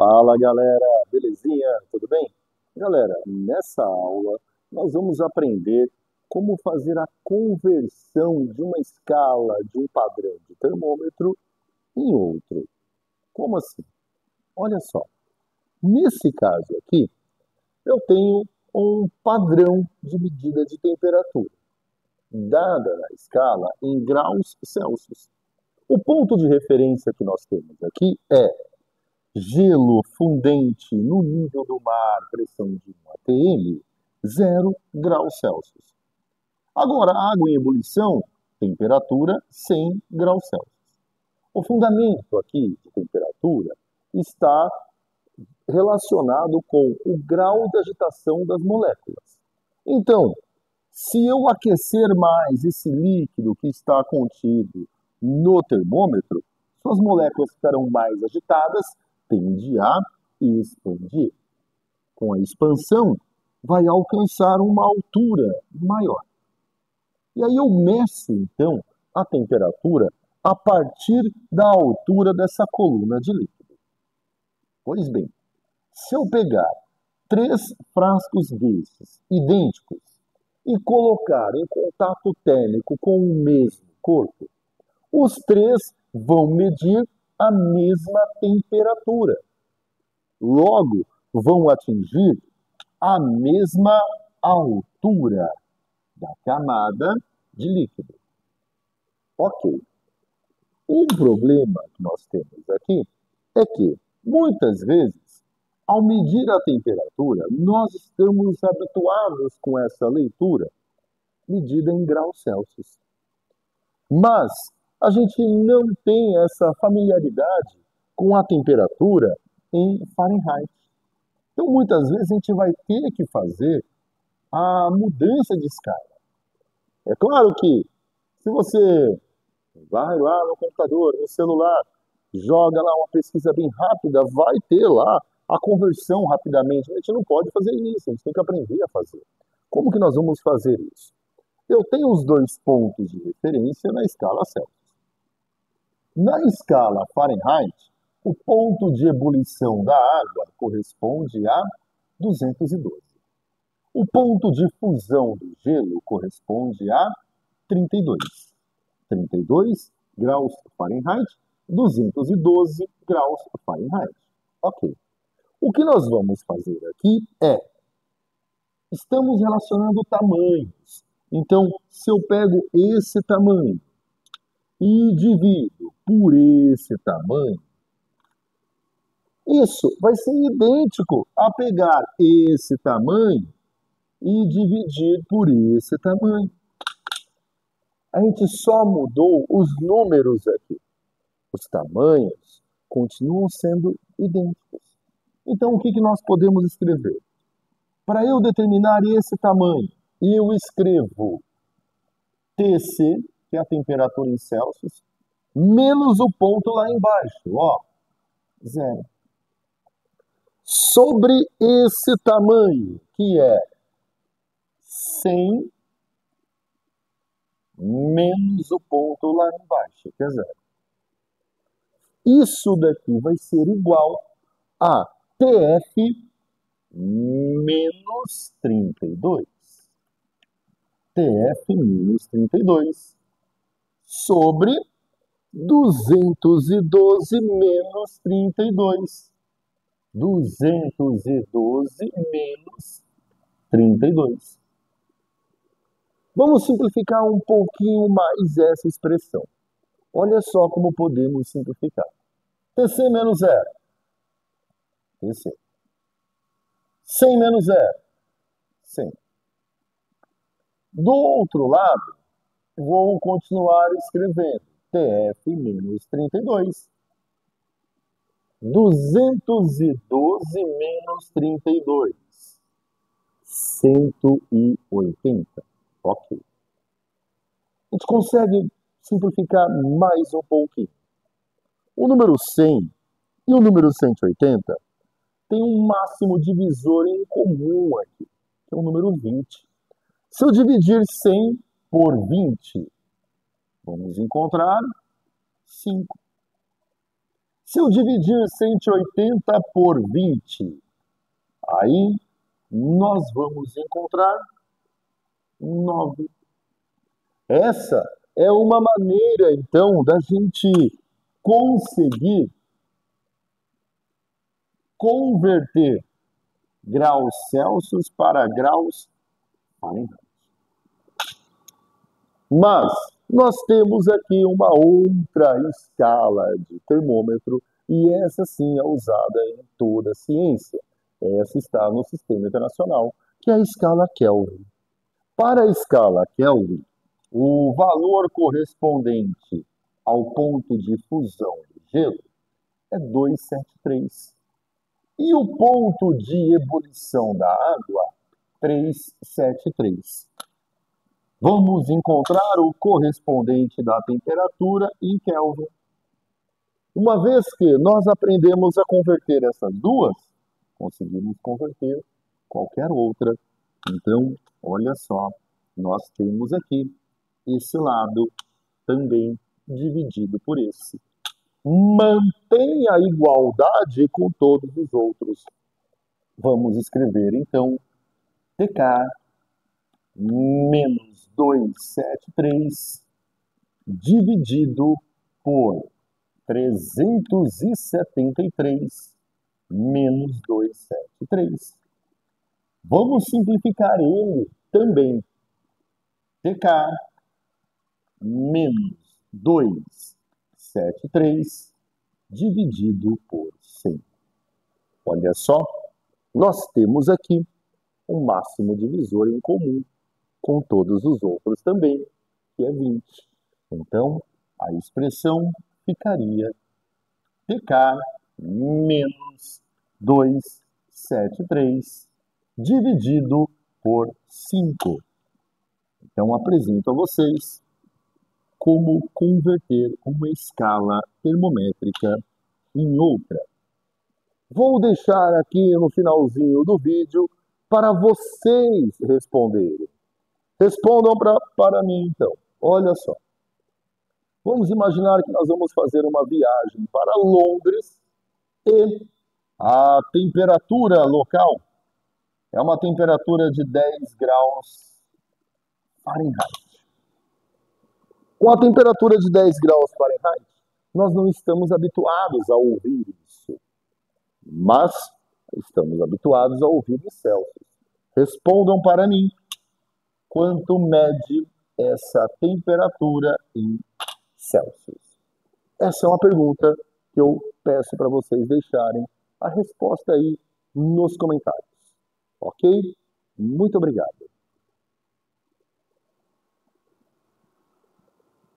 Fala galera, belezinha? Tudo bem? Galera, nessa aula nós vamos aprender como fazer a conversão de uma escala de um padrão de termômetro em outro. Como assim? Olha só, nesse caso aqui eu tenho um padrão de medida de temperatura, dada na escala em graus Celsius. O ponto de referência que nós temos aqui é gelo fundente no nível do mar, pressão de 1 atm, 0 graus Celsius. Agora, água em ebulição, temperatura 100 graus Celsius. O fundamento aqui de temperatura está relacionado com o grau de agitação das moléculas. Então, se eu aquecer mais esse líquido que está contido no termômetro, suas moléculas ficarão mais agitadas, tende a expandir. Com a expansão, vai alcançar uma altura maior. E aí eu meço, então, a temperatura a partir da altura dessa coluna de líquido. Pois bem, se eu pegar 3 frascos desses, idênticos, e colocar em contato térmico com o mesmo corpo, os 3 vão medir a mesma temperatura. Logo, vão atingir a mesma altura da camada de líquido. Ok. Um problema que nós temos aqui é que, muitas vezes, ao medir a temperatura, nós estamos habituados com essa leitura medida em graus Celsius. Mas a gente não tem essa familiaridade com a temperatura em Fahrenheit. Então, muitas vezes, a gente vai ter que fazer a mudança de escala. É claro que, se você vai lá no computador, no celular, joga lá uma pesquisa bem rápida, vai ter lá a conversão rapidamente. A gente não pode fazer isso, a gente tem que aprender a fazer. Como que nós vamos fazer isso? Eu tenho os 2 pontos de referência na escala Celsius. Na escala Fahrenheit, o ponto de ebulição da água corresponde a 212. O ponto de fusão do gelo corresponde a 32. 32 graus Fahrenheit, 212 graus Fahrenheit. Ok. O que nós vamos fazer aqui é, estamos relacionando tamanhos. Então, se eu pego esse tamanho e divido por esse tamanho, isso vai ser idêntico a pegar esse tamanho e dividir por esse tamanho. A gente só mudou os números aqui. Os tamanhos continuam sendo idênticos. Então, o que nós podemos escrever? Para eu determinar esse tamanho, eu escrevo Tc, que é a temperatura em Celsius, menos o ponto lá embaixo, ó, 0. Sobre esse tamanho, que é 100 menos o ponto lá embaixo, que é 0. Isso daqui vai ser igual a Tf menos 32. Tf menos 32 sobre 212 menos 32. 212 menos 32. Vamos simplificar um pouquinho mais essa expressão. Olha só como podemos simplificar. Tc menos 0. Tc. 100 menos 0. 100. Do outro lado, vou continuar escrevendo. Tf menos 32. 212 menos 32. 180. Ok. A gente consegue simplificar mais um pouquinho. O número 100 e o número 180 têm um máximo divisor em comum aqui, que é o número 20. Se eu dividir 100 por 20, vamos encontrar 5. Se eu dividir 180 por 20, aí nós vamos encontrar 9. Essa é uma maneira, então, da gente conseguir converter graus Celsius para graus Fahrenheit. Mas nós temos aqui uma outra escala de termômetro e essa sim é usada em toda a ciência. Essa está no Sistema Internacional, que é a escala Kelvin. Para a escala Kelvin, o valor correspondente ao ponto de fusão do gelo é 273. E o ponto de ebulição da água, 373. Vamos encontrar o correspondente da temperatura em Kelvin. Uma vez que nós aprendemos a converter essas duas, conseguimos converter qualquer outra. Então, olha só, nós temos aqui esse lado também dividido por esse. Mantém a igualdade com todos os outros. Vamos escrever, então, TK menos 273 dividido por 373 menos 273. Vamos simplificar ele também. TK menos 273 dividido por 100. Olha só, nós temos aqui um máximo divisor em comum com todos os outros também, que é 20. Então, a expressão ficaria TK menos 273 dividido por 5. Então, apresento a vocês como converter uma escala termométrica em outra. Vou deixar aqui no finalzinho do vídeo para vocês responderem. Respondam para mim, então. Olha só. Vamos imaginar que nós vamos fazer uma viagem para Londres e a temperatura local é uma temperatura de 10 graus Fahrenheit. Com a temperatura de 10 graus Fahrenheit, nós não estamos habituados a ouvir isso, mas estamos habituados a ouvir em Celsius. Respondam para mim quanto mede essa temperatura em Celsius. Essa é uma pergunta que eu peço para vocês deixarem a resposta aí nos comentários. Ok? Muito obrigado.